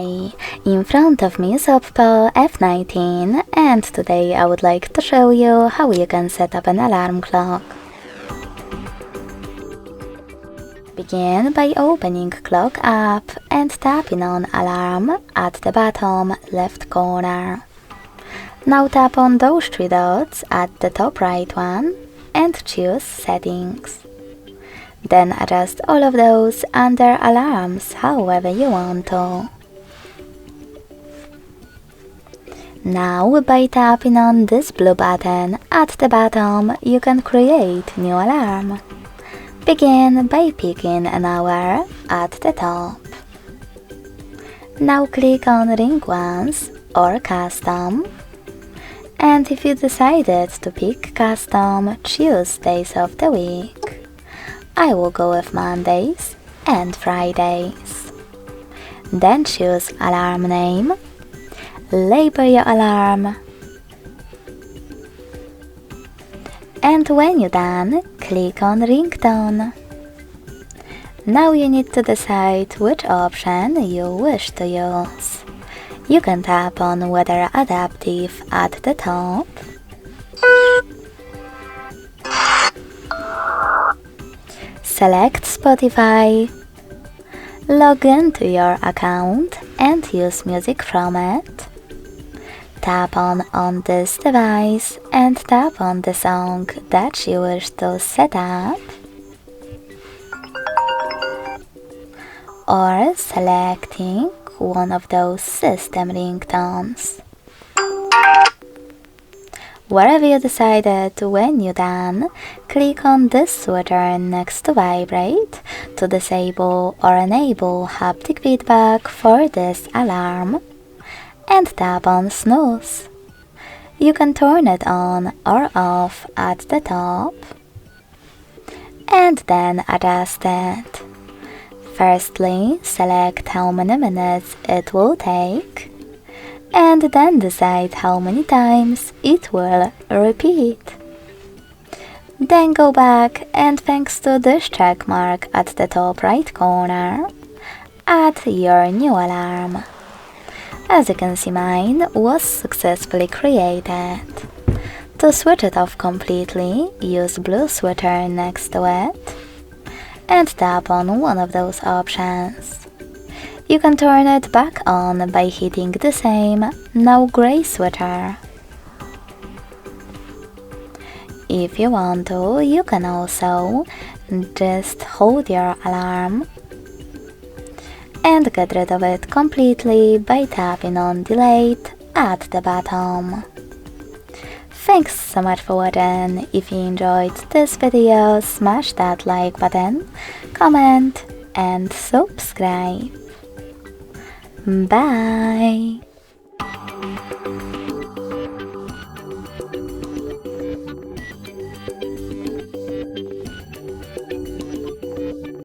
Hi, in front of me is OPPO F19 and today I would like to show you how you can set up an alarm clock. Begin by opening Clock app and tapping on Alarm at the bottom left corner. Now tap on those three dots at the top right one and choose Settings. Then adjust all of those under Alarms however you want to. Now by tapping on this blue button at the bottom you can create new alarm. Begin by picking an hour at the top. Now click on Ring Once or Custom. And if you decided to pick Custom, choose days of the week. I will go with Mondays and Fridays. Then choose alarm name, label your alarm, and when you're done, click on ringtone. Now you need to decide which option you wish to use. You can tap on Weather Adaptive at the top, select Spotify, log into your account and use music from it. Tap on this device and tap on the song that you wish to set up, or selecting one of those system ringtones. Wherever you decided, when you're done, click on this switcher next to Vibrate to disable or enable haptic feedback for this alarm, and tap on Snooze. You can turn it on or off at the top, and then adjust it. Firstly, select how many minutes it will take, and then decide how many times it will repeat. Then go back and thanks to this check mark at the top right corner, add your new alarm. As you can see, mine was successfully created. To switch it off completely, use blue switcher next to it and tap on one of those options. You can turn it back on by hitting the same, now gray switcher. If you want to, you can also just hold your alarm and get rid of it completely by tapping on Delete at the bottom. Thanks so much for watching. If you enjoyed this video, smash that like button, comment and subscribe. Bye!